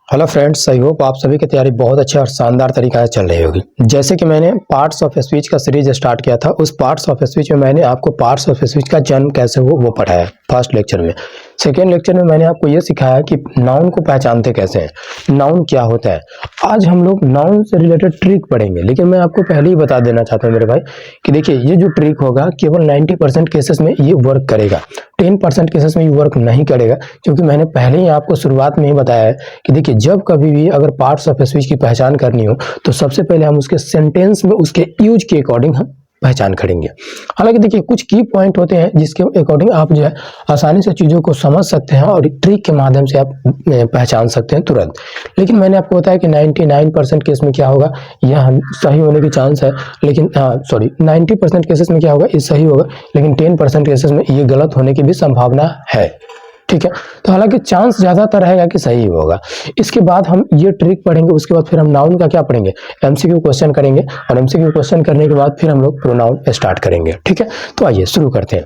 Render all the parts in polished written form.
Hello friends, I hope आप सभी की तैयारी बहुत अच्छे और शानदार तरीके से चल रही होगी। जैसे कि मैंने पार्ट्स ऑफ स्पीच का सीरीज स्टार्ट किया था, उस पार्ट्स ऑफ स्पीच में मैंने आपको पार्ट्स ऑफ स्पीच का जन्म कैसे हो वो पढ़ाया फर्स्ट लेक्चर में। सेकेंड लेक्चर में मैंने आपको ये सिखाया कि नाउन को पहचानते कैसे हैं, नाउन क्या होता है। आज हम लोग नाउन से रिलेटेड ट्रिक पढ़ेंगे, लेकिन मैं आपको पहले ही बता देना चाहता हूँ मेरे भाई कि देखिए ये जो ट्रिक होगा केवल 90% केसेस में ये वर्क करेगा, 10% केसेस में ये वर्क नहीं करेगा। क्योंकि मैंने पहले ही आपको शुरुआत में ही बताया है कि देखिए जब कभी भी अगर पार्ट्स ऑफ स्पीच की पहचान करनी हो तो सबसे पहले हम उसके सेंटेंस में उसके यूज के अकॉर्डिंग हम पहचान करेंगे। हालांकि देखिए कुछ की पॉइंट होते हैं जिसके अकॉर्डिंग आप जो है आसानी से चीज़ों को समझ सकते हैं और ट्रिक के माध्यम से आप पहचान सकते हैं तुरंत। लेकिन मैंने आपको बताया कि 99% केस में क्या होगा, यह सही होने की चांस है, लेकिन 90% केसेस में क्या होगा, ये सही होगा, लेकिन 10% केसेस में ये गलत होने की भी संभावना है। ठीक है, तो हालांकि चांस ज्यादातर रहेगा कि सही होगा। इसके बाद हम ये ट्रिक पढ़ेंगे, उसके बाद फिर हम नाउन का क्या पढ़ेंगे, एमसीक्यू क्वेश्चन करेंगे, और एमसीक्यू क्वेश्चन करने के बाद फिर हम लोग प्रोनाउन स्टार्ट करेंगे। ठीक है, तो आइए शुरू करते हैं।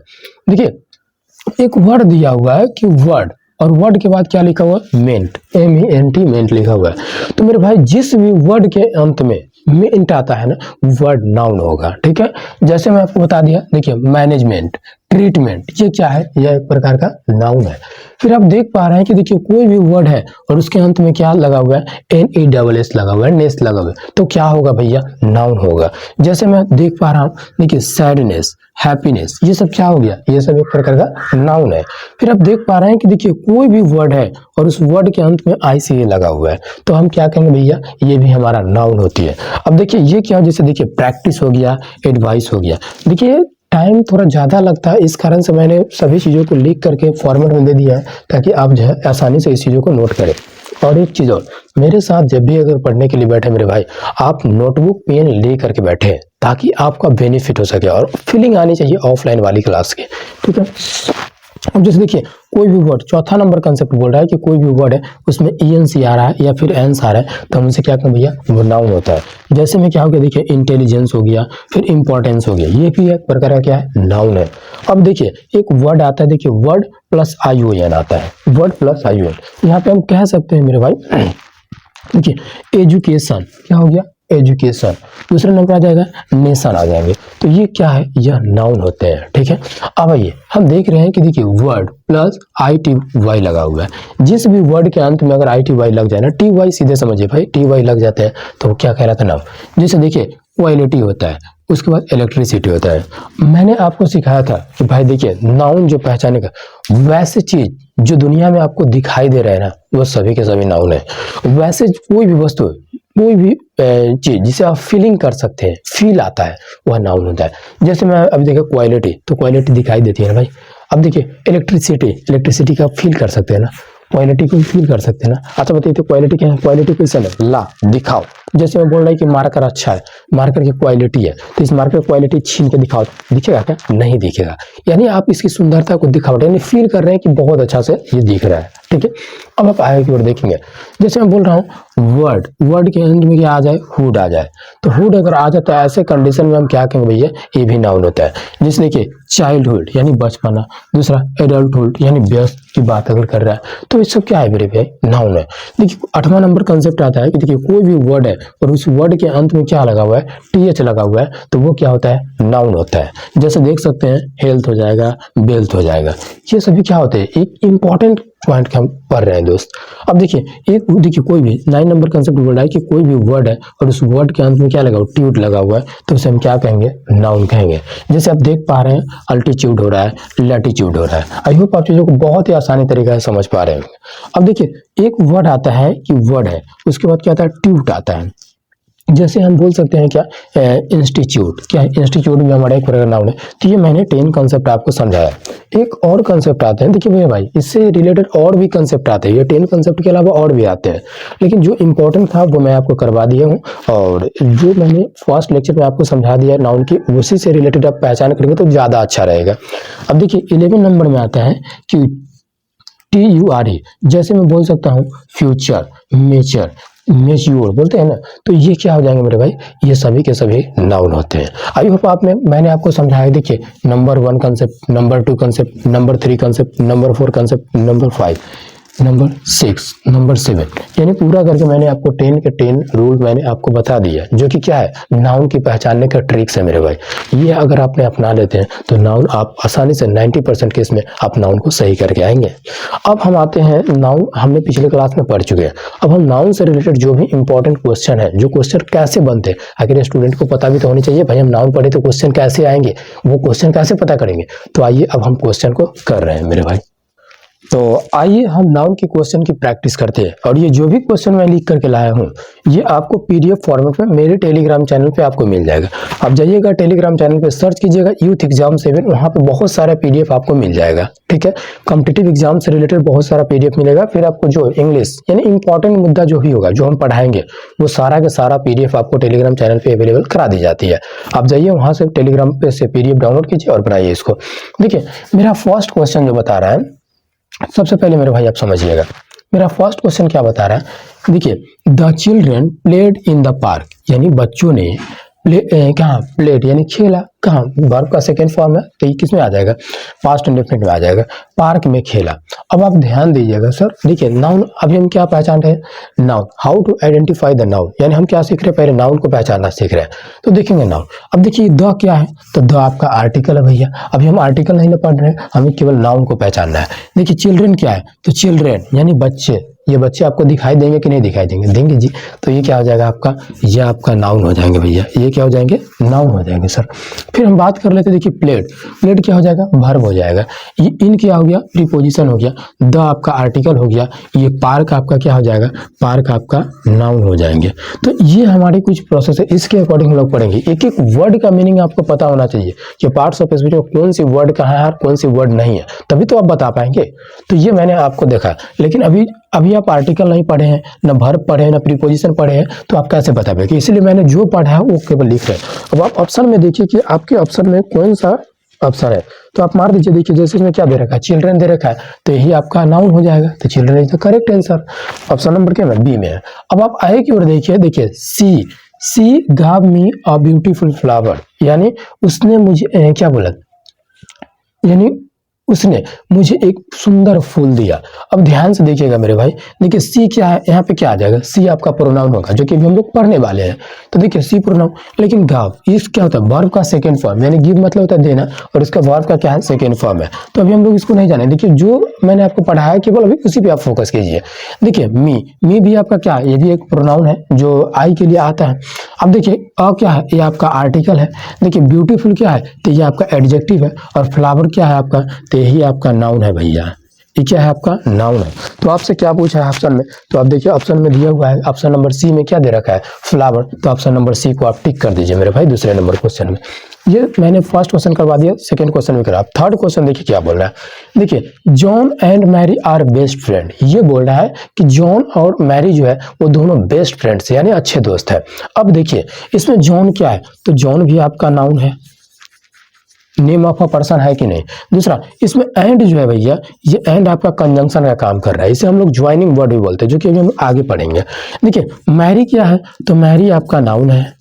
देखिए एक वर्ड दिया हुआ है कि वर्ड, और वर्ड के बाद क्या लिखा हुआ है, मेंट, MENT, मेंट लिखा हुआ है। तो मेरे भाई जिस भी वर्ड के अंत में मेंट आता है ना, वर्ड नाउन होगा। ठीक है, जैसे मैं आपको बता दिया, देखिए मैनेजमेंट, ट्रीटमेंट, ये क्या है, यह एक प्रकार का नाउन है। फिर आप देख पा रहे हैं कि देखिए कोई भी वर्ड है और उसके अंत में क्या लगा हुआ है, NESS लगा हुआ है, नेस लगा हुआ है, तो क्या होगा भैया, नाउन होगा। जैसे मैं देख पा रहा हूँ, देखिए सैडनेस, हैप्पीनेस, ये सब क्या हो गया, ये सब एक प्रकार का नाउन है। फिर आप देख पा रहे हैं कि देखिए कोई भी वर्ड है और उस वर्ड के अंत में ICA लगा हुआ है, तो हम क्या कहेंगे भैया, ये भी हमारा नाउन होती है। अब देखिए ये क्या, जैसे देखिए प्रैक्टिस हो गया, एडवाइस हो गया। देखिए टाइम थोड़ा ज़्यादा लगता है, इस कारण से मैंने सभी चीज़ों को लिख करके फॉर्मेट में दे दिया है ताकि आप जो है आसानी से इस चीज़ों को नोट करें। और एक चीज़ और, मेरे साथ जब भी अगर पढ़ने के लिए बैठे मेरे भाई, आप नोटबुक पेन ले करके बैठे ताकि आपका बेनिफिट हो सके और फीलिंग आनी चाहिए ऑफलाइन वाली क्लास की। ठीक है, अब जैसे देखिए कोई भी वर्ड, चौथा नंबर कंसेप्ट बोल रहा है कि कोई भी वर्ड है उसमें ENC आ रहा है या फिर एंस आ रहा है, तो हम उनसे क्या कहें भैया, वो नाउन होता है। जैसे में क्या हो गया, देखिए इंटेलिजेंस हो गया, फिर इंपॉर्टेंस हो गया, ये भी एक प्रकार का क्या है, नाउन है। अब देखिए एक वर्ड आता है, देखिए वर्ड प्लस ION आता है, वर्ड प्लस ION, यहाँ पे हम कह सकते हैं मेरे भाई, देखिए एजुकेशन, क्या हो गया, एजुकेशन। दूसरे नंबर आ जाएगा नेशन आ जाएंगे, तो ये क्या है, यह नाउन होते हैं। ठीक है, अब आइए हम देख रहे हैं कि देखिए वर्ड प्लस ITY लगा हुआ है। जिस भी वर्ड के अंत में अगर ITY लग जाए ना, TY सीधे समझिए भाई, TY लग जाते हैं तो वो क्या कह रहा था नाउन। जैसे देखिए क्वालिटी होता है, उसके बाद इलेक्ट्रिसिटी होता है। मैंने आपको सिखाया था कि भाई देखिए नाउन जो पहचाने का, वैसे चीज जो दुनिया में आपको दिखाई दे रहा है ना, वो सभी के सभी नाउन है। वैसे कोई भी वस्तु, कोई भी चीज जिसे आप फीलिंग कर सकते हैं, फील आता है, वह नाउन होता है। जैसे मैं अभी देखिए क्वालिटी, तो क्वालिटी दिखाई देती है ना भाई। अब देखिए इलेक्ट्रिसिटी, इलेक्ट्रिसिटी का फील कर सकते हैं ना, क्वालिटी को फील कर सकते हैं ना। अच्छा बताइए तो क्वालिटी क्या है, क्वालिटी कैसे है, ला दिखाओ। जैसे मैं बोल रहा हूँ कि मार्कर अच्छा है, मार्कर की क्वालिटी है, तो इस मार्कर की क्वालिटी छीन के दिखाओ, दिखेगा क्या, नहीं दिखेगा। यानी आप इसकी सुंदरता को दिखाओ, यानी फील कर रहे हैं कि बहुत अच्छा से ये दिख रहा है। ठीक है, अब आप आगे की ओर देखेंगे। जैसे मैं बोल रहा हूँ वर्ड, वर्ड के एंड में क्या आ जाए, हुड आ जाए, तो हुड अगर आ जाता है ऐसे कंडीशन में हम क्या कहेंगे भैया, ये भी नाउन होता है। जैसे देखिए चाइल्डहुड यानी बचपना, दूसरा एडल्टहुड यानी वयस्क की बात अगर कर रहा है, तो ये सब क्या है मेरे भाई, नाउन है। देखिए 8वां नंबर कंसेप्ट आता है कि देखिए कोई भी वर्ड है और उस वर्ड के अंत में क्या लगा हुआ है, TH लगा हुआ है, तो वो क्या होता है, नाउन होता है। जैसे देख सकते हैं हेल्थ हो जाएगा, वेल्थ हो जाएगा, ये सभी क्या होते हैं, एक इंपॉर्टेंट पॉइंट के हम पढ़ रहे हैं दोस्त। अब देखिए कोई भी 9 नंबर कंसेप्ट बोल रहा है कि कोई भी वर्ड है और उस वर्ड के अंत में क्या लगा हुआ, ट्यूड लगा हुआ है, तो उसे हम क्या कहेंगे, नाउन कहेंगे। जैसे आप देख पा रहे हैं अल्टीट्यूड हो रहा है, लैटीट्यूड हो रहा है। आई होप आप चीजों को बहुत ही आसानी तरीके से समझ पा रहे हैं। अब देखिए एक वर्ड आता है कि वर्ड है, उसके बाद क्या आता है, ट्यूट आता है। जैसे हम बोल सकते हैं क्या, इंस्टीट्यूट, क्या है, इंस्टीट्यूट भी हमारा एक प्रकार नाउन है। तो ये मैंने 10 कंसेप्ट आपको समझाया। एक और कंसेप्ट आते हैं, देखिए भैया भाई इससे रिलेटेड और भी कंसेप्ट आते हैं, ये 10 कंसेप्ट के अलावा और भी आते हैं, लेकिन जो इंपॉर्टेंट था वो मैं आपको करवा दिया हूँ, और जो मैंने फर्स्ट लेक्चर में आपको समझा दिया नाउन की, उसी से रिलेटेड आप पहचान करेंगे तो ज़्यादा अच्छा रहेगा। अब देखिए 11 नंबर में आता है कि TURE, जैसे मैं बोल सकता हूँ फ्यूचर, मेचर, मेच्योर बोलते हैं ना, तो ये क्या हो जाएंगे मेरे भाई, ये सभी के सभी नाउन होते हैं। आई होप मैंने आपको समझाया। देखिए number 1 concept, number 2 concept, number 3 concept, number 4 concept, number 5, number 6, number 7, यानी पूरा करके मैंने आपको 10 के 10 रूल मैंने आपको बता दिया, जो कि क्या है, नाउन की पहचानने का ट्रिक्स है मेरे भाई। ये अगर आपने अपना लेते हैं तो नाउन आप आसानी से 90% केस में आप नाउन को सही करके आएंगे। अब हम आते हैं नाउन, हमने पिछले क्लास में पढ़ चुके हैं। अब हम नाउन से रिलेटेड जो भी इंपॉर्टेंट क्वेश्चन है, जो क्वेश्चन कैसे बनते हैं, आखिर स्टूडेंट को पता भी तो होनी चाहिए भाई, हम नाउन पढ़े तो क्वेश्चन कैसे आएंगे, वो क्वेश्चन कैसे पता करेंगे। तो आइए अब हम क्वेश्चन को कर रहे हैं मेरे भाई। तो आइए हम नाउन के क्वेश्चन की प्रैक्टिस करते हैं। और ये जो भी क्वेश्चन मैं लिख करके लाया हूँ, ये आपको पीडीएफ फॉर्मेट में मेरे टेलीग्राम चैनल पे आपको मिल जाएगा। आप जाइएगा टेलीग्राम चैनल पे, सर्च कीजिएगा यूथ एग्जाम 7, वहाँ पे बहुत सारा पीडीएफ आपको मिल जाएगा। ठीक है, कॉम्पिटिटिव एग्जाम से रिलेटेड बहुत सारा पीडीएफ मिलेगा। फिर आपको जो इंग्लिश यानी इंपॉर्टेंट मुद्दा जो भी होगा, जो हम पढ़ाएंगे, वो सारा का सारा पीडीएफ आपको टेलीग्राम चैनल पे अवेलेबल करा दी जाती है। आप जाइए वहाँ से टेलीग्राम पे से पीडीएफ डाउनलोड कीजिए और बनाइए इसको। देखिए मेरा फर्स्ट क्वेश्चन जो बता रहा है, सबसे पहले मेरे भाई आप समझिएगा, मेरा फर्स्ट क्वेश्चन क्या बता रहा है। देखिए, the children played in the park, यानी बच्चों ने कहाँ प्लेड यानी खेला, कहाँ, वर्ब का सेकेंड फॉर्म है तो ये किस में आ जाएगा, पास्ट इंडेफिनिट में आ जाएगा, पार्क में खेला। अब आप ध्यान दीजिएगा सर, देखिए नाउन अभी हम क्या पहचान रहे हैं, noun, how to identify the noun, यानी हम क्या सीख रहे हैं, पहले नाउन को पहचानना सीख रहे हैं। तो देखेंगे नाउन, अब देखिए द क्या है, तो द आपका आर्टिकल है भैया। अभी हम आर्टिकल नहीं ना पढ़ रहे हैं, हमें केवल नाउन को पहचानना है। देखिए चिल्ड्रन क्या है, तो चिल्ड्रन यानी बच्चे, ये बच्चे आपको दिखाई देंगे कि नहीं दिखाई देंगे, देंगे जी, तो ये क्या हो जाएगा आपका, ये आपका नाउन हो जाएंगे भैया, ये क्या हो जाएंगे, नाउन हो जाएंगे सर। फिर हम बात कर लेते हैं, देखिए प्लेड, प्लेड क्या हो जाएगा, वर्ब हो जाएगा। ये इन क्या हो गया, प्रीपोजिशन हो गया, द आपका आर्टिकल हो गया, ये पार्क आपका क्या हो जाएगा, पार्क आपका नाउन हो जाएंगे। तो ये हमारी कुछ प्रोसेस है, इसके अकॉर्डिंग हम लोग पढ़ेंगे। एक एक वर्ड का मीनिंग आपको पता होना चाहिए कि पार्ट्स ऑफ स्पीच में कौन सी वर्ड कहाँ है और कौन सी वर्ड नहीं है, तभी तो आप बता पाएंगे। तो ये मैंने आपको देखा, लेकिन अभी आप आर्टिकल नहीं पढ़े हैं, ना वर्ब पढ़े हैं, ना प्रीपोजिशन पढ़े हैं, तो आप कैसे बता पाएंगे। इसलिए मैंने जो पढ़ा है वो केवल लिख रहे हैं। अब आप ऑप्शन में देखिए कि आपके ऑप्शन में कौन सा ऑप्शन है, तो आप मार दीजिए। देखिए जैसे इसमें क्या दे रखा है, चिल्ड्रन दे रखा है, तो यही आपका नाउन हो जाएगा, तो children is the correct answer. Option number क्या है, बी में है। अब आप आए की ओर देखिए, देखिए सी गॉव मी अ ब्यूटीफुल फ्लावर, यानी उसने मुझे क्या बोला, यानी उसने मुझे एक सुंदर फूल दिया। अब ध्यान से देखिएगा मेरे भाई, देखिए सी क्या है, यहाँ पे क्या आ जाएगा, सी आपका प्रोनाउन होगा, जो कि अभी हम लोग पढ़ने वाले हैं। तो देखिए सी प्रोनाउन, लेकिन गाव इस क्या होता है, वर्ब का सेकंड फॉर्म, यानी गिव मतलब होता है देना, और इसका वर्ब का क्या है, सेकंड फॉर्म है। तो अभी हम लोग इसको नहीं जाने, देखिए जो मैंने आपको पढ़ाया केवल अभी उसी पे आप फोकस कीजिए। देखिए मी भी आपका क्या है, ये भी एक प्रोनाउन है जो आई के लिए आता है। अब देखिए अ क्या है, ये आपका आर्टिकल है। देखिए ब्यूटीफुल क्या है, तो ये आपका एडजेक्टिव है, और फ्लावर क्या है आपका, तो यही आपका नाउन है भैया, ये क्या है आपका नाउन है। तो आपसे क्या पूछा है ऑप्शन में, तो आप देखिए ऑप्शन में दिया हुआ है, ऑप्शन नंबर सी में क्या दे रखा है, फ्लावर, तो ऑप्शन नंबर सी को आप टिक कर दीजिए मेरे भाई दूसरे नंबर क्वेश्चन में। ये मैंने फर्स्ट क्वेश्चन करवा दिया, सेकंड क्वेश्चन भी करा। थर्ड क्वेश्चन देखिए क्या बोल रहा है, देखिए John and Mary are best friend, ये बोल रहा है कि जॉन और मैरी जो है वो दोनों बेस्ट फ्रेंड्स यानी अच्छे दोस्त है। अब देखिए इसमें जॉन क्या है, तो जॉन भी आपका नाउन है, नेम ऑफ अ पर्सन है कि नहीं। दूसरा इसमें एंड जो है भैया, ये एंड आपका कंजंक्शन का काम कर रहा है, इसे हम लोग ज्वाइनिंग वर्ड भी बोलते हैं, जो कि अभी हम आगे पढ़ेंगे। देखिए मैरी क्या है, तो मैरी आपका नाउन है,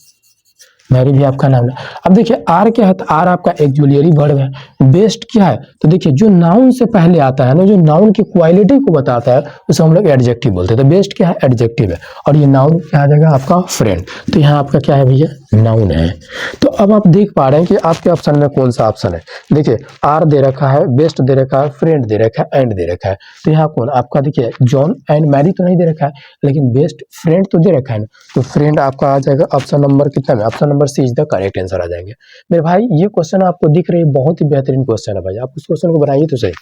मैरी भी आपका नाउन है। अब देखिए आर क्या है, तो आर आपका एक्जुलियरी वर्ब है। बेस्ट क्या है, तो देखिए जो नाउन से पहले आता है ना, जो नाउन की क्वालिटी को बताता है, उसे हम लोग एडजेक्टिव बोलते हैं। तो बेस्ट क्या है, एडजेक्टिव है, और ये नाउन क्या आ जाएगा आपका फ्रेंड, तो यहाँ आपका क्या है भैया, नाउन है। तो अब आप देख पा रहे हैं कि आपके ऑप्शन में कौन सा ऑप्शन है। देखिए आर दे रखा है, बेस्ट दे रखा है, फ्रेंड दे रखा है, एंड दे रखा है, तो यहाँ कौन आपका, देखिए जॉन एंड मैरी तो नहीं दे रखा है, लेकिन बेस्ट फ्रेंड तो दे रखा है ना, तो फ्रेंड आपका आ जाएगा ऑप्शन नंबर कितना में, option number C is the correct answer आ जाएंगे मेरे भाई। ये क्वेश्चन आपको दिख रही है, बहुत ही बेहतरीन क्वेश्चन है भाई, आप उस क्वेश्चन को बनाइए तो सही।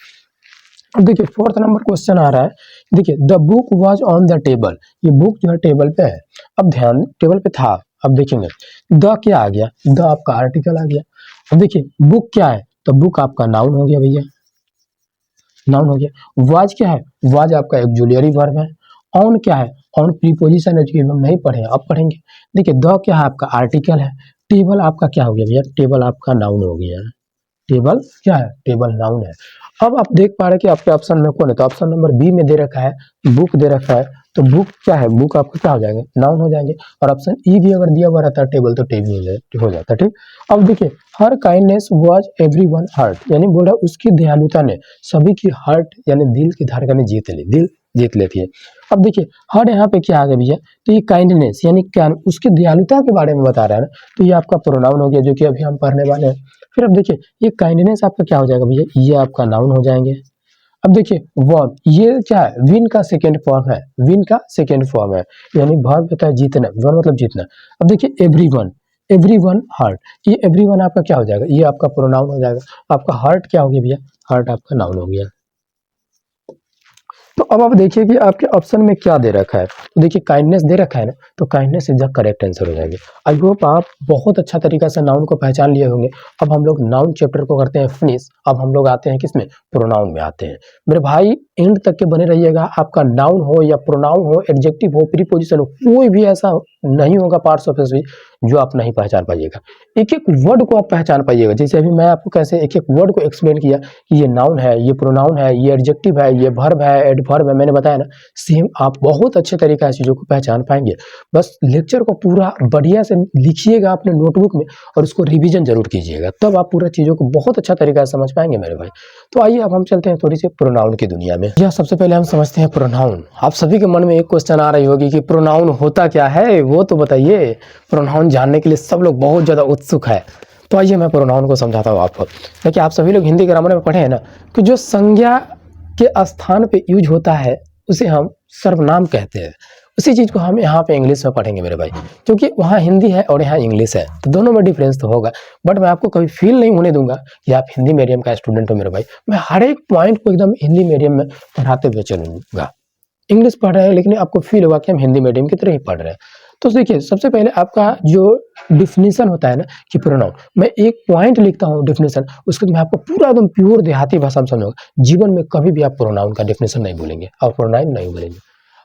अब देखिए फोर्थ नंबर क्वेश्चन आ रहा है, देखिए the book was on the table, ये बुक जो है टेबल पे है। अब ध्यान, टेबल पे था, अब देखेंगे द क्या आ गया, द आपका आर्टिकल आ गया। अब देखिए बुक क्या है, तो बुक आपका नाउन हो गया भैया, नाउन हो गया। वाज क्या है, वाज आपका एक्जुलियरी वर्ब है। ऑन क्या है, ऑन प्रीपोजिशन है, जो कि हम नहीं पढ़े, अब पढ़ेंगे। देखिए द क्या है आपका आर्टिकल है। टेबल आपका क्या हो गया भैया, टेबल आपका नाउन हो गया, टेबल क्या है, टेबल नाउन है। अब आप देख पा रहे हैं कि आपके ऑप्शन में कौन है, तो ऑप्शन नंबर बी में दे रखा है बुक दे रखा है, तो बुक क्या है, बुक आपका क्या हो जाएगा, नाउन हो जाएंगे। और ऑप्शन ई भी अगर दिया हुआ रहता है टेबल तो टेबल हो जाता है। ठीक, अब देखिए हर काइंडनेस वाज एवरीवन हर्ट, यानी बोल रहा उसकी दयालुता ने सभी की हर्ट यानी दिल की धड़कनें जीत ली, दिल जीत लेती है। अब देखिए हर यहाँ पे क्या आ गया भैया, तो ये काइंडनेस यानी क्या, उसकी दयालुता के बारे में बता रहा है ना, तो ये आपका प्रोनाउन हो गया जो कि अभी हम पढ़ने वाले हैं। फिर अब देखिए ये काइंडनेस आपका क्या हो जाएगा भैया, ये आपका नाउन हो जाएंगे। अब देखिए वर्ब, ये क्या है, विन का सेकेंड फॉर्म है, विन का सेकेंड फॉर्म है, यानी वर्ब होता है जीतना, वर्ब मतलब जीतना। अब देखिए एवरीवन, एवरीवन हर्ट, ये एवरीवन आपका क्या हो जाएगा, ये आपका प्रोनाउन हो जाएगा। आपका हर्ट क्या हो गया भैया, हर्ट आपका नाउन हो गया। तो अब आप देखिए कि आपके ऑप्शन में क्या दे रखा है, तो देखिए काइंडनेस दे रखा है ना, तो kindness is the correct answer हो जाएगी। आई होप आप बहुत अच्छा तरीका से नाउन को पहचान लिए होंगे। अब हम लोग नाउन चैप्टर को करते हैं फिनिश, अब हम लोग आते हैं किसमें, प्रोनाउन में आते हैं। मेरे भाई एंड तक के बने रहिएगा, आपका नाउन हो या प्रोनाउन हो, एडजेक्टिव हो, प्रीपोजिशन हो, कोई भी ऐसा नहीं होगा पार्ट्स ऑफ स्पीच जो आप नहीं पहचान पाइएगा। एक एक वर्ड को आप पहचान पाइएगा, जैसे अभी मैं आपको कैसे एक एक वर्ड को एक्सप्लेन किया कि ये नाउन है, ये प्रोनाउन है, ये एडजेक्टिव है, ये वर्ब है, एडवर्ब है, मैंने बताया ना, सेम आप बहुत अच्छे तरीके से चीज़ों को पहचान पाएंगे। बस लेक्चर को पूरा बढ़िया से लिखिएगा अपने नोटबुक में और उसको रिवीजन जरूर कीजिएगा, तब आप पूरा चीज़ों को बहुत अच्छा तरीका से समझ पाएंगे मेरे भाई। तो आइए अब हम चलते हैं थोड़ी सी प्रोनाउन की दुनिया में। यह सबसे पहले हम समझते हैं प्रोनाउन। आप सभी के मन में एक क्वेश्चन आ रही होगी कि प्रोनाउन होता क्या है, वो तो बताइए। प्रोनाउन जानने के लिए सब लोग बहुत ज़्यादा उत्सुक है, तो आइए मैं प्रोनाउन को समझाता हूँ आपको। देखिए आप सभी लोग हिंदी ग्रामर में पढ़े हैं ना कि जो संज्ञा के स्थान पे यूज होता है उसे हम सर्वनाम कहते हैं। उसी चीज़ को हम यहाँ पे इंग्लिश में पढ़ेंगे मेरे भाई, क्योंकि वहाँ हिंदी है और यहाँ इंग्लिश है, तो दोनों में डिफरेंस तो होगा। बट मैं आपको कभी फील नहीं होने दूंगा कि आप हिंदी मीडियम का स्टूडेंट हो मेरे भाई। मैं हर एक पॉइंट को एकदम हिंदी मीडियम में पढ़ाते हुए चलूंगा। इंग्लिश पढ़ रहे हैं लेकिन आपको फील होगा कि हम हिंदी मीडियम की तरह ही पढ़ रहे हैं। तो देखिए सबसे पहले आपका जो डिफिनीशन होता है ना कि प्रोनाउन, मैं एक पॉइंट लिखता हूँ डिफिनीशन, उसके बाद मैं आपको पूरा एकदम प्योर देहाती भाषा में समझाऊंगा। जीवन में कभी भी आप प्रोनाउन का डिफिनीशन नहीं बोलेंगे और प्रोनाउन नहीं बोलेंगे।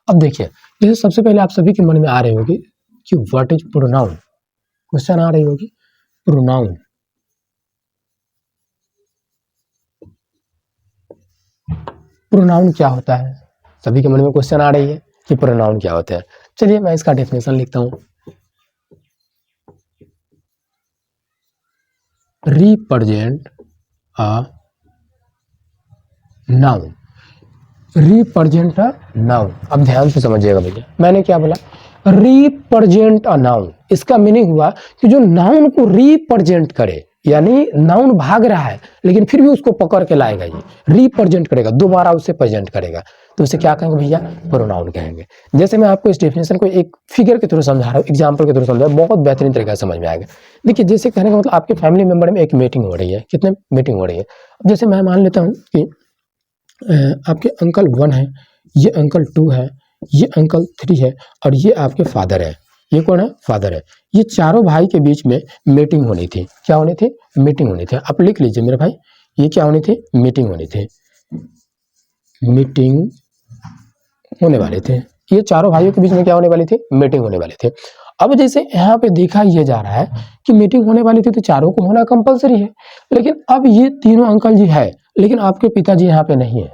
अब देखिए जैसे सबसे पहले आप सभी के मन में आ रही होगी कि व्हाट इज प्रोनाउन, क्वेश्चन आ रही होगी प्रोनाउन। प्रोनाउन क्या होता है, सभी के मन में क्वेश्चन आ रही है कि प्रोनाउन क्या होता है। चलिए मैं इसका डेफिनेशन लिखता हूं, represent a noun, represent a noun. अब ध्यान से समझिएगा भैया, मैंने क्या बोला, रिप्रेजेंट अ नाउन। इसका मीनिंग हुआ कि जो नाउन को रिप्रेजेंट करे, यानी नाउन भाग रहा है लेकिन फिर भी उसको पकड़ के लाएगा, ये रिप्रेजेंट करेगा, दोबारा उसे प्रेजेंट करेगा, तो उसे क्या कहेंगे भैया, प्रोनाउन कहेंगे। जैसे मैं आपको इस डेफिनेशन को एक फिगर के थ्रू समझा रहा हूँ, एग्जांपल के थ्रू समझा रहा हूँ, बहुत बेहतरीन तरीके से समझ में आएगा। देखिए जैसे कहने का मतलब आपके फैमिली मेंबर में एक मीटिंग हो रही है, कितने मीटिंग हो रही है। जैसे मैं मान लेता हूँ कि आपके अंकल 1 है, ये अंकल 2 है, ये अंकल 3 है और ये आपके फादर है। ये कौन है, फादर है। ये चारों भाई के बीच में मीटिंग होनी थी, क्या होनी थी, मीटिंग होनी थी। आप लिख लीजिए मेरे भाई, ये क्या होनी थी, मीटिंग होनी थी, मीटिंग होने वाले थे। ये चारों भाइयों के बीच में क्या होने वाली थी, मीटिंग होने वाले थे। अब जैसे यहाँ पे देखा ये जा रहा है कि मीटिंग होने वाली थी तो चारों को होना कंपलसरी है, लेकिन अब ये तीनों अंकल जी है लेकिन आपके पिताजी यहाँ पे नहीं है,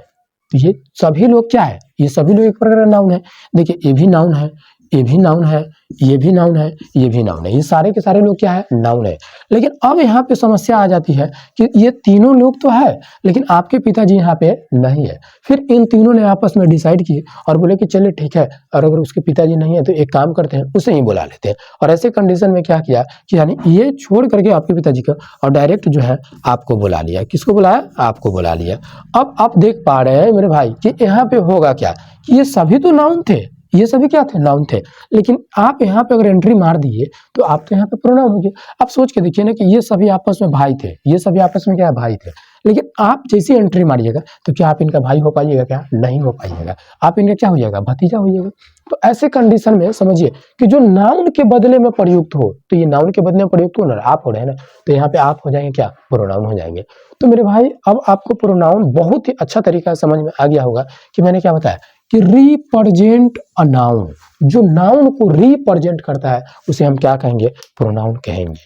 तो ये सभी लोग क्या है, ये सभी लोग एक प्रकार का नाउन है। देखिए ये भी नाउन है, ये भी नाउन है, ये भी नाउन है, ये भी नाउन है, ये सारे के सारे लोग क्या है, नाउन है। लेकिन अब यहाँ पे समस्या आ जाती है कि ये तीनों लोग तो है लेकिन आपके पिताजी यहाँ पे नहीं है। फिर इन तीनों ने आपस में डिसाइड किए और बोले कि चलिए ठीक है, और अगर उसके पिताजी नहीं है तो एक काम करते हैं, उसे ही बुला लेते हैं। और ऐसे कंडीशन में क्या किया कि यानी ये छोड़ करके आपके पिताजी का और डायरेक्ट जो है आपको बुला लिया। किसको बुलाया, आपको बुला लिया। अब आप देख पा रहे हैं मेरे भाई कि यहाँ पे होगा क्या कि ये सभी तो नाउन थे, ये सभी क्या थे, नाउन थे, लेकिन आप यहाँ पे अगर एंट्री मार दिए तो आप तो यहाँ पे प्रोनाउन हो गए। आप सोच के देखिए ना कि ये सभी आपस में भाई थे, ये सभी आपस में क्या है, भाई थे, लेकिन आप जैसी एंट्री मारिएगा तो क्या आप इनका भाई हो पाइएगा, क्या नहीं हो पाइएगा, आप इनका क्या हो जाएगा, भतीजा हो जाएगा। तो ऐसे कंडीशन में समझिए कि जो नाउन के बदले में प्रयुक्त हो, तो ये नाउन के बदले में प्रयुक्त हो ना, आप हो रहे हैं ना, तो यहाँ पे आप हो जाएंगे क्या, प्रोनाउन हो जाएंगे। तो मेरे भाई अब आपको प्रोनाउन बहुत ही अच्छा तरीका से समझ में आ गया होगा कि मैंने क्या बताया कि रिप्रेजेंट अ नाउन, जो नाउन को रिप्रेजेंट करता है उसे हम क्या कहेंगे, प्रोनाउन कहेंगे।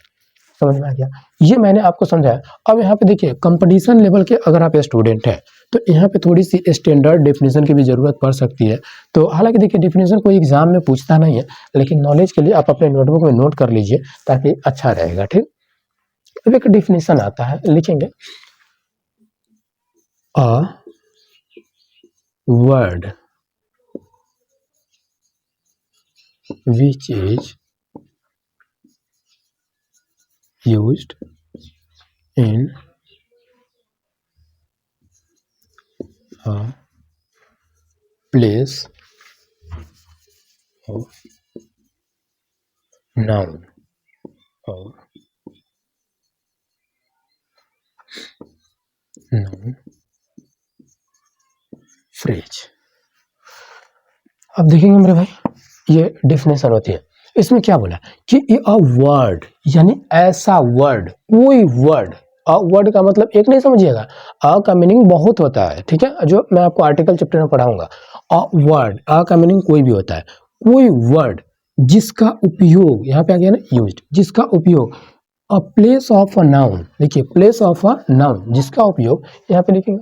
समझ में आ गया? ये मैंने आपको समझाया। अब यहाँ पे देखिए कंपटीशन लेवल के अगर आप स्टूडेंट हैं तो यहाँ पे थोड़ी सी स्टैंडर्ड डेफिनेशन की भी जरूरत पड़ सकती है। तो हालांकि देखिए डेफिनेशन कोई एग्जाम में पूछता नहीं है, लेकिन नॉलेज के लिए आप अपने नोटबुक में नोट कर लीजिए ताकि अच्छा रहेगा। ठीक, अब एक डेफिनेशन आता है, लिखेंगे a word which is used in a place of noun or noun phrase। अब देखेंगे मेरे भाई, ये डेफिनेशन होती है। इसमें क्या बोला कि अ वर्ड यानी ऐसा वर्ड, कोई वर्ड। अ वर्ड का मतलब एक नहीं समझिएगा, अ का मीनिंग बहुत होता है, ठीक है, जो मैं आपको आर्टिकल चैप्टर में पढ़ाऊंगा। अ वर्ड, अ का मीनिंग कोई भी होता है, कोई वर्ड जिसका उपयोग, यहाँ पे आ गया ना यूज्ड, जिसका उपयोग a place of a noun. देखिए प्लेस ऑफ अ नाउन, जिसका उपयोग यहाँ पे लिखेंगे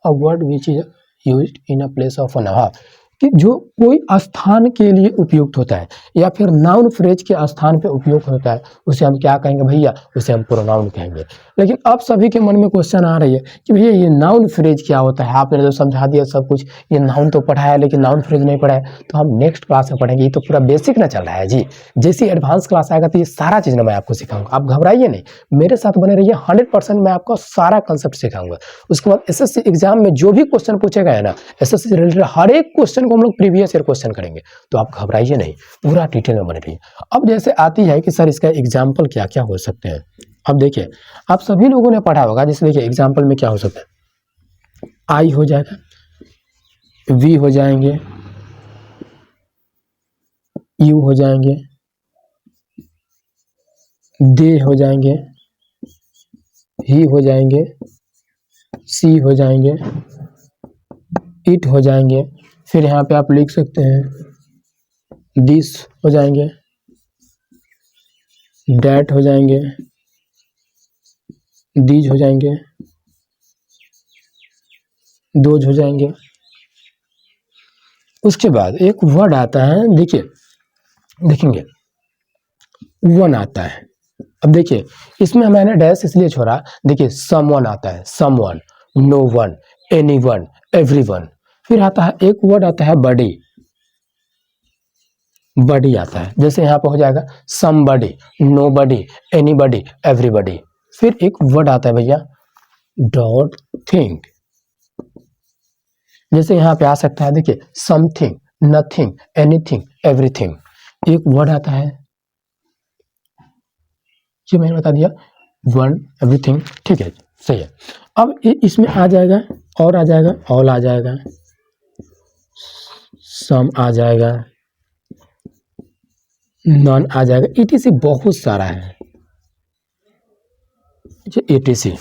a word which is used in a place of a noun, कि जो कोई स्थान के लिए उपयुक्त होता है या फिर नाउन फ्रेज के स्थान पे उपयोग होता है, उसे हम क्या कहेंगे भैया, उसे हम प्रोनाउन कहेंगे। लेकिन अब सभी के मन में क्वेश्चन आ रही है कि भैया ये नाउन फ्रेज क्या होता है? आपने तो समझा दिया सब कुछ, ये नाउन तो पढ़ा है लेकिन नाउन फ्रेज नहीं पढ़ा है। तो हम नेक्स्ट क्लास में पढ़ेंगे, ये तो पूरा बेसिक ना चल रहा है जी। जैसी एडवांस क्लास आएगा तो ये सारा चीज ना मैं आपको सिखाऊंगा, आप घबराइए नहीं, मेरे साथ बने रहिए। 100% मैं आपको सारा कंसेप्ट सिखाऊंगा। उसके बाद एसएससी एग्जाम में जो भी क्वेश्चन पूछे गए ना, एसएससी से रिलेटेड हर एक क्वेश्चन को हम लोग प्रीवियस ईयर क्वेश्चन करेंगे, तो आप घबराइए नहीं, पूरा डिटेल में बने रहिए। अब जैसे आती है कि सर इसका एग्जाम्पल क्या क्या हो सकते हैं। अब देखिए आप सभी लोगों ने पढ़ा होगा, जैसे देखिए एग्जाम्पल में क्या हो सकता है, आई हो जाएगा, वी हो जाएंगे, यू हो जाएंगे, दे हो जाएंगे, ही हो जाएंगे, सी हो जाएंगे, इट हो जाएंगे। फिर यहाँ पे आप लिख सकते हैं दिस हो जाएंगे, डैट हो जाएंगे, दीज हो जाएंगे, दोज हो जाएंगे। उसके बाद एक वर्ड आता है, देखिए देखेंगे वन आता है। अब देखिए इसमें मैंने डैश इसलिए छोड़ा, देखिए समवन आता है, someone, no one, anyone, everyone. फिर आता है एक वर्ड आता है बडी, बडी आता है, जैसे यहाँ पे हो जाएगा समबडी, नो बडी, एनी बडी, एवरीबडी। फिर एक वर्ड आता है भैया डॉट थिंक, जैसे यहाँ पे आ सकता है, देखिए समथिंग, नथिंग, एनीथिंग, एवरीथिंग। एक वर्ड आता है, ये मैंने बता दिया, वन, एवरीथिंग, ठीक है, सही है। अब इसमें आ जाएगा, और आ जाएगा, ऑल आ जाएगा, सम आ जाएगा, नॉन आ जाएगा, ईटीसी बहुत सारा है, ईटीसी।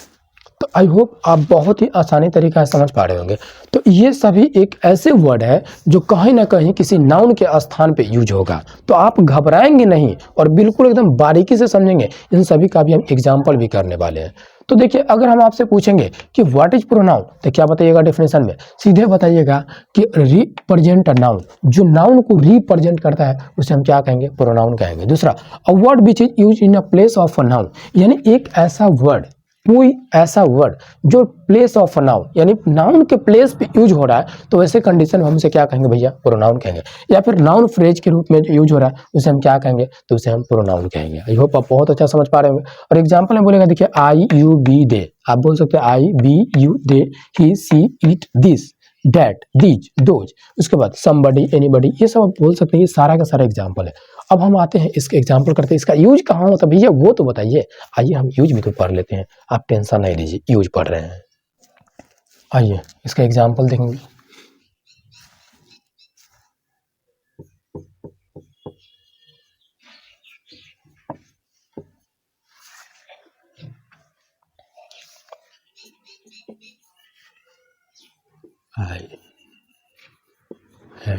तो आई होप आप बहुत ही आसानी तरीका से समझ पा रहे होंगे। तो ये सभी एक ऐसे वर्ड है जो कहीं ना कहीं किसी नाउन के स्थान पे यूज होगा, तो आप घबराएंगे नहीं और बिल्कुल एकदम बारीकी से समझेंगे। इन सभी का भी हम एग्जाम्पल भी करने वाले हैं। तो देखिए अगर हम आपसे पूछेंगे कि व्हाट इज प्रोनाउन, तो क्या बताइएगा डेफिनेशन में, सीधे बताइएगा कि रिप्रेजेंट अ नाउन, जो नाउन को रिप्रेजेंट करता है उसे हम क्या कहेंगे, प्रोनाउन कहेंगे। दूसरा, a word which is use in a place of a noun, यानी एक ऐसा वर्ड, कोई ऐसा वर्ड जो प्लेस ऑफ अ नाउन यानी नाउन के प्लेस पे यूज हो रहा है, तो वैसे कंडीशन में हम उसे क्या कहेंगे भैया, प्रोनाउन कहेंगे। या फिर नाउन फ्रेज के रूप में जो यूज हो रहा है उसे हम क्या कहेंगे, तो उसे हम प्रोनाउन कहेंगे। आई होप आप बहुत अच्छा समझ पा रहे होंगे। और एग्जांपल में बोलेगा, देखिए आई यू बी दे, आप बोल सकते हैं I be you they, he she it this, that these those. उसके बाद समबडी, एनीबडी, ये सब आप बोल सकते हैं, ये सारा का सारा एग्जाम्पल है। अब हम आते हैं इसके एग्जाम्पल करते हैं, इसका यूज कहाँ होता है भैया वो तो बताइए। आइए हम यूज भी तो पढ़ लेते हैं, आप टेंशन नहीं लीजिए, यूज पढ़ रहे हैं। आइए इसका एग्जाम्पल देखेंगे। आई है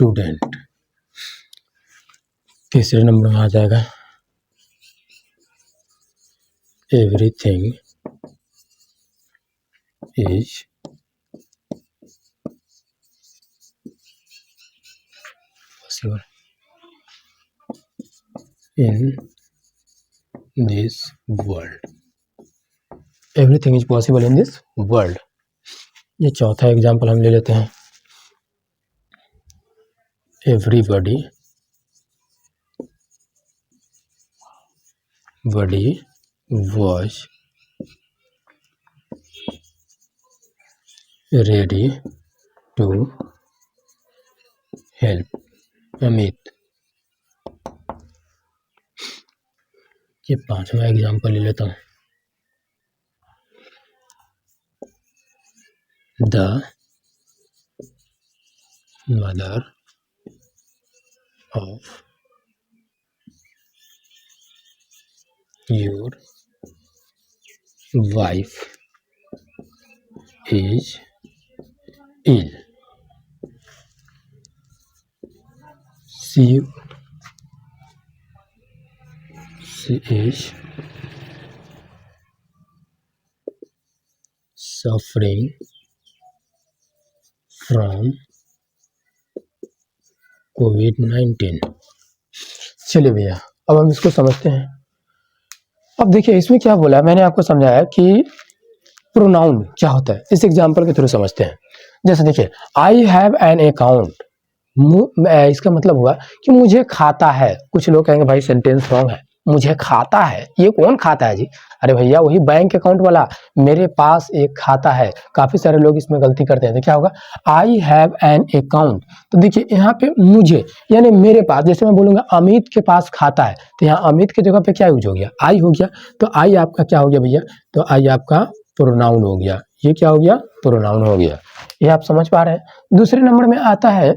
स्टूडेंट। तीसरे नंबर में आ जाएगा everything is possible in this world. Everything is possible in this world. ये चौथा एग्जाम्पल हम ले लेते हैं। Everybody was ready to help Amit. ये पांचवा एग्जाम्पल ले लेता हूँ। The mother of your wife is ill. she is suffering from COVID-19। चलिए भैया, अब हम इसको समझते हैं। अब देखिए इसमें क्या बोला है, मैंने आपको समझाया कि प्रोनाउन क्या होता है, इस एग्जाम्पल के थ्रू समझते हैं। जैसे देखिए आई हैव एन अकाउंट, इसका मतलब हुआ कि मुझे खाता है। कुछ लोग कहेंगे भाई सेंटेंस रॉन्ग है, मुझे खाता है, ये कौन खाता है जी? अरे भैया वही बैंक अकाउंट वाला, मेरे पास एक खाता है। काफी सारे लोग इसमें गलती करते हैं। तो क्या होगा, आई हैव एन अकाउंट। तो देखिए यहाँ पे मुझे यानी मेरे पास, जैसे मैं बोलूंगा अमित के पास खाता है, तो यहाँ अमित की जगह पे क्या यूज हो गया, आई हो गया। तो आई आपका क्या हो गया भैया, तो आई आपका प्रोनाउन हो गया। ये क्या हो गया, प्रोनाउन हो गया। ये आप समझ पा रहे हैं। दूसरे नंबर में आता है,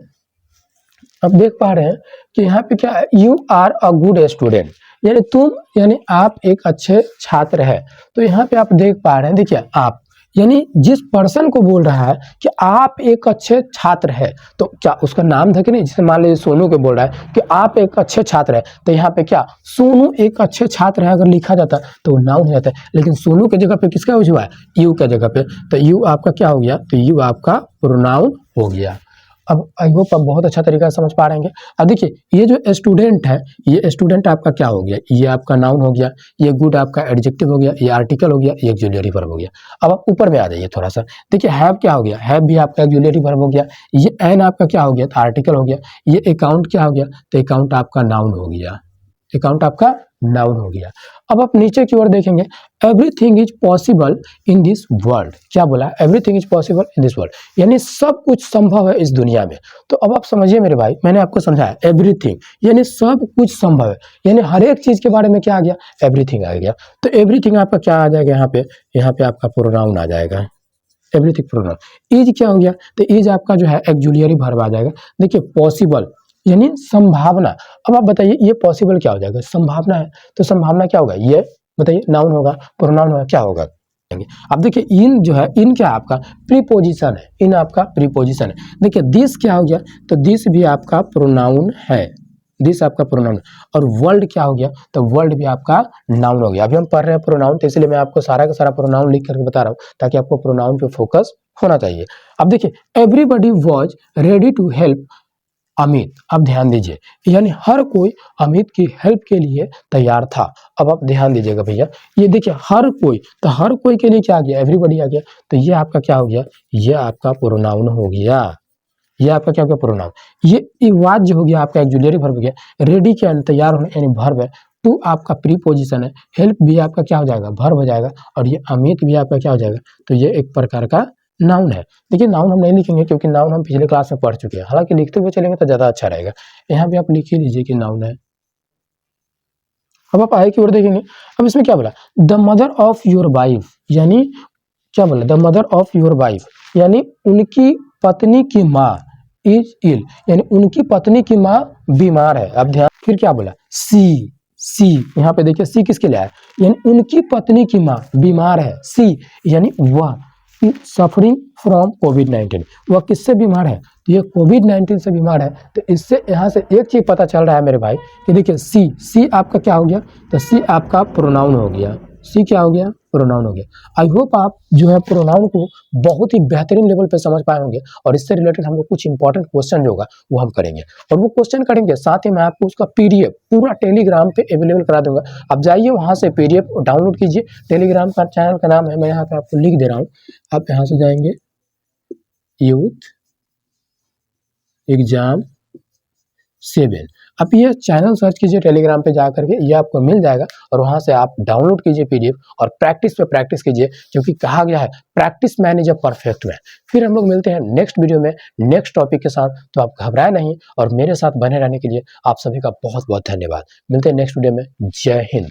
अब देख पा रहे हैं कि यहाँ पे क्या है, you are a good student, यानी तुम यानी आप एक अच्छे छात्र है। तो यहाँ पे आप देख पा रहे हैं, देखिए आप यानी जिस पर्सन को बोल रहा है कि आप एक अच्छे छात्र है, तो क्या उसका नाम था कि नहीं? जैसे मान लीजिए सोनू को बोल रहा है कि आप एक अच्छे छात्र है, तो यहाँ पे क्या सोनू एक अच्छे छात्र है अगर लिखा जाता तो वो नाउन हो जाता है। लेकिन सोनू के जगह पे किसका यूज हुआ है, यू के जगह पे, तो यू आपका क्या हो गया, तो यू आपका प्रोनाउन हो गया। अब आई होप आप बहुत अच्छा तरीका से समझ पा रहे हैं। अब देखिए ये जो स्टूडेंट है, ये स्टूडेंट आपका क्या हो गया, ये आपका नाउन हो गया, ये गुड आपका एडजेक्टिव हो गया, ये आर्टिकल हो गया, ये ऑक्सिलरी वर्ब हो गया। अब आप ऊपर में आ जाइए थोड़ा सा, देखिए हैव क्या हो गया, हैव भी आपका ऑक्सिलरी वर्ब हो गया। ये एन आपका क्या हो गया, तो आर्टिकल हो गया। ये अकाउंट क्या हो गया, तो अकाउंट आपका नाउन हो गया। अकाउंट आपका नाउन हो गया। अब आप नीचे की ओर देखेंगे, everything is possible in this world. क्या बोला, everything is possible in this world, यानी सब कुछ संभव है इस दुनिया में। तो अब आप समझिए मेरे भाई, मैंने आपको समझाया एवरीथिंग यानी सब कुछ संभव है, यानी हर एक चीज के बारे में क्या आ गया, एवरीथिंग आ गया। तो एवरीथिंग आपका क्या आ जाएगा, यहाँ पे आपका प्रोनाउन आ जाएगा। Everything pronoun. इज क्या हो गया, तो इज आपका जो है ऑक्सिलरी वर्ब आ जाएगा। देखिए पॉसिबल यानी संभावना। अब आप बताइए ये पॉसिबल क्या हो जाएगा, संभावना है, तो संभावना क्या होगा, ये बताइए नाउन होगा, प्रोनाउन होगा, क्या होगा। अब देखिए इन जो है, इन क्या आपका प्रीपोजिशन है, इन आपका प्रीपोजिशन है। देखिए दिस क्या हो गया, तो दिस भी आपका प्रोनाउन है, दिस आपका प्रोनाउन। और वर्ल्ड क्या हो गया, तो वर्ल्ड भी आपका नाउन हो गया। अभी हम पढ़ रहे हैं प्रोनाउन, तो इसलिए मैं आपको सारा का सारा प्रोनाउन लिख करके बता रहा हूँ, ताकि आपको प्रोनाउन पे फोकस होना चाहिए। अब देखिए everybody was ready to help Amit. अब ध्यान दीजिए, यानी हर कोई अमित की हेल्प के लिए तैयार था। अब आप ध्यान दीजिएगा भैया, ये देखिए हर कोई, तो हर कोई के लिए क्या आ गया, एवरीबॉडी आ गया। तो ये आपका क्या हो गया, ये आपका प्रोनाउन हो गया। ये आपका क्या हो गया, प्रोनाउन। ये वाज जो हो गया आपका ऑक्सिलरी वर्ब हो गया। रेडी के तैयार होने यानी वर्ब है। टू आपका प्रीपोजिशन है। हेल्प भी आपका क्या हो जाएगा, वर्ब हो जाएगा। और ये अमित भी आपका क्या हो जाएगा, तो ये एक प्रकार का नाउन है। देखिए नाउन हम नहीं लिखेंगे क्योंकि नाउन हम पिछले क्लास में पढ़ चुके हैं, हालांकि लिखते हुए चलेंगे तो ज्यादा अच्छा रहेगा। यहाँ भी आप लिख ही लीजिए कि नाउन है। अब आप आगे की ओर देखेंगे, अब इसमें क्या बोला, the mother of your wife, यानी क्या बोला, the mother of your wife, यानी उनकी पत्नी की माँ इज इल, यानी उनकी पत्नी की माँ बीमार है। अब ध्यान, फिर क्या बोला, सी यहाँ पे देखिए सी किसके लिए आया, यानी उनकी पत्नी की माँ बीमार है। सी यानी वह सफरिंग फ्रॉम कोविड-19, वह किससे बीमार है, तो ये कोविड-19 से बीमार है। तो इससे यहाँ से एक चीज़ पता चल रहा है मेरे भाई कि देखिए सी आपका क्या हो गया, तो सी आपका प्रोनाउन हो गया। सी क्या हो गया, प्रोनाउन हो गया। आई होप आप जो है प्रोनाउन को बहुत ही बेहतरीन लेवल पे समझ पाए होंगे और इससे रिलेटेड हम लोग कुछ इंपॉर्टेंट क्वेश्चन जो होगा वो हम करेंगे और वो क्वेश्चन करेंगे साथ ही मैं आपको उसका पीडीएफ पूरा टेलीग्राम पे अवेलेबल करा दूंगा। आप जाइए वहाँ से पीडीएफ डाउनलोड कीजिए। टेलीग्राम का चैनल का नाम है, मैं यहाँ पे आपको लिख दे रहा हूँ। आप यहाँ से जाएंगे यूथ एग्जाम 7। आप ये चैनल सर्च कीजिए टेलीग्राम पे जा करके, ये आपको मिल जाएगा और वहाँ से आप डाउनलोड कीजिए पीडीएफ और प्रैक्टिस पे प्रैक्टिस कीजिए, क्योंकि कहा गया है practice man is a perfect man. फिर हम लोग मिलते हैं नेक्स्ट वीडियो में नेक्स्ट टॉपिक के साथ। तो आप घबराए नहीं और मेरे साथ बने रहने के लिए आप सभी का बहुत बहुत धन्यवाद। मिलते हैं नेक्स्ट वीडियो में। जय हिंद।